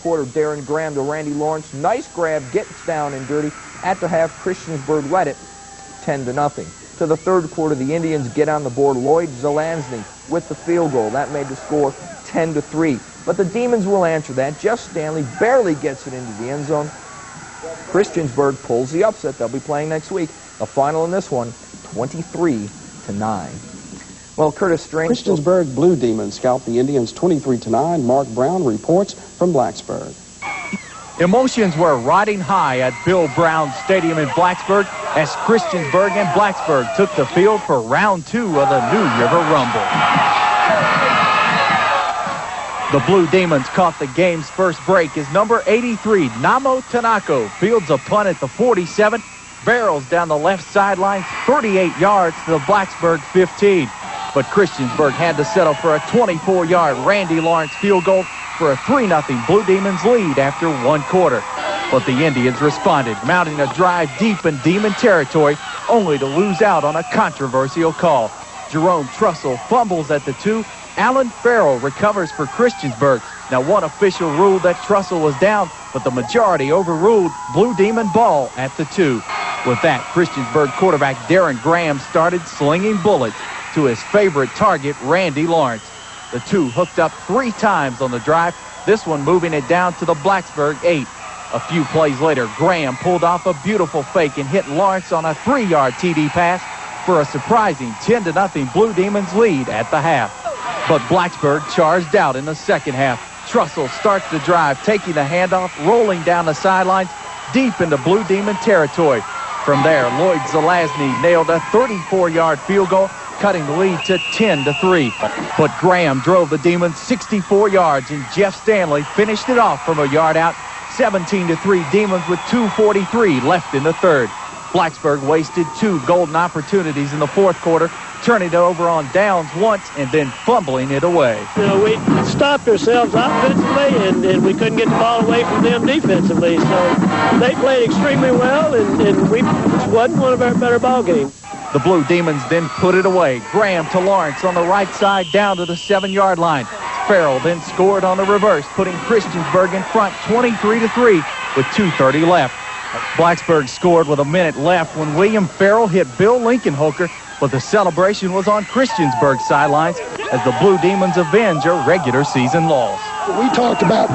Quarter, Darren Graham to Randy Lawrence. Nice grab, gets down and dirty. At the half, Christiansburg led it 10-0. To the third quarter, the Indians get on the board. Lloyd Zelazny with the field goal. That made the score 10-3. But the Demons will answer that. Jeff Stanley barely gets it into the end zone. Christiansburg pulls the upset. They'll be playing next week. The final in this one, 23-9. Well, Curtis Strange. Christiansburg Blue Demons scalp the Indians 23-9. Mark Brown reports from Blacksburg. Emotions were riding high at Bill Brown Stadium in Blacksburg as Christiansburg and Blacksburg took the field for round 2 of the New River Rumble. The Blue Demons caught the game's first break as number 83, Namo Tanako, fields a punt at the 47, barrels down the left sideline, 38 yards to the Blacksburg 15. But Christiansburg had to settle for a 24-yard Randy Lawrence field goal for a 3-0 Blue Demons lead after 1 quarter. But the Indians responded, mounting a drive deep in Demon territory, only to lose out on a controversial call. Jerome Trussell fumbles at the 2. Alan Farrell recovers for Christiansburg. Now, one official ruled that Trussell was down, but the majority overruled Blue Demon ball at the 2. With that, Christiansburg quarterback Darren Graham started slinging bullets to his favorite target, Randy Lawrence. The 2 hooked up 3 times on the drive, this one moving it down to the Blacksburg 8. A few plays later, Graham pulled off a beautiful fake and hit Lawrence on a 3-yard TD pass for a surprising 10-0 Blue Demons lead at the half. But Blacksburg charged out in the second half. Trussell starts the drive, taking the handoff, rolling down the sidelines, deep into Blue Demon territory. From there, Lloyd Zelazny nailed a 34-yard field goal, cutting the lead to 10-3. But Graham drove the Demons 64 yards, and Jeff Stanley finished it off from a yard out, 17-3 Demons with 2:43 left in the third. Blacksburg wasted 2 golden opportunities in the fourth quarter, turning it over on downs once and then fumbling it away. You know, we stopped ourselves offensively and we couldn't get the ball away from them defensively. So they played extremely well and we wasn't one of our better ball games. The Blue Demons then put it away. Graham to Lawrence on the right side down to the 7-yard line. Farrell then scored on the reverse, putting Christiansburg in front 23-3 with 2:30 left. Blacksburg scored with a minute left when William Farrell hit Bill Lincolnholker, but the celebration was on Christiansburg's sidelines as the Blue Demons avenge a regular season loss. We talked about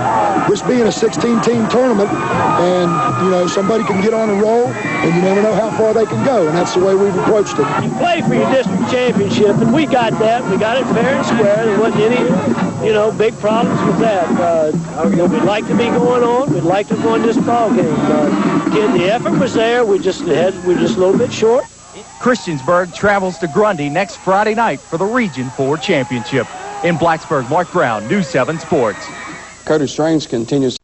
this being a 16-team tournament, and, you know, somebody can get on a roll, and you never know how far they can go, and that's the way we've approached it. You play for your district championship, and we got that. We got it fair and square. There wasn't any, you know, big problems with that. You know, we'd like to be going on. We'd like to win this ball game. The effort was there. We're just a little bit short. Christiansburg travels to Grundy next Friday night for the Region 4 Championship. In Blacksburg, Mark Brown, News 7 Sports. Curtis Strange continues.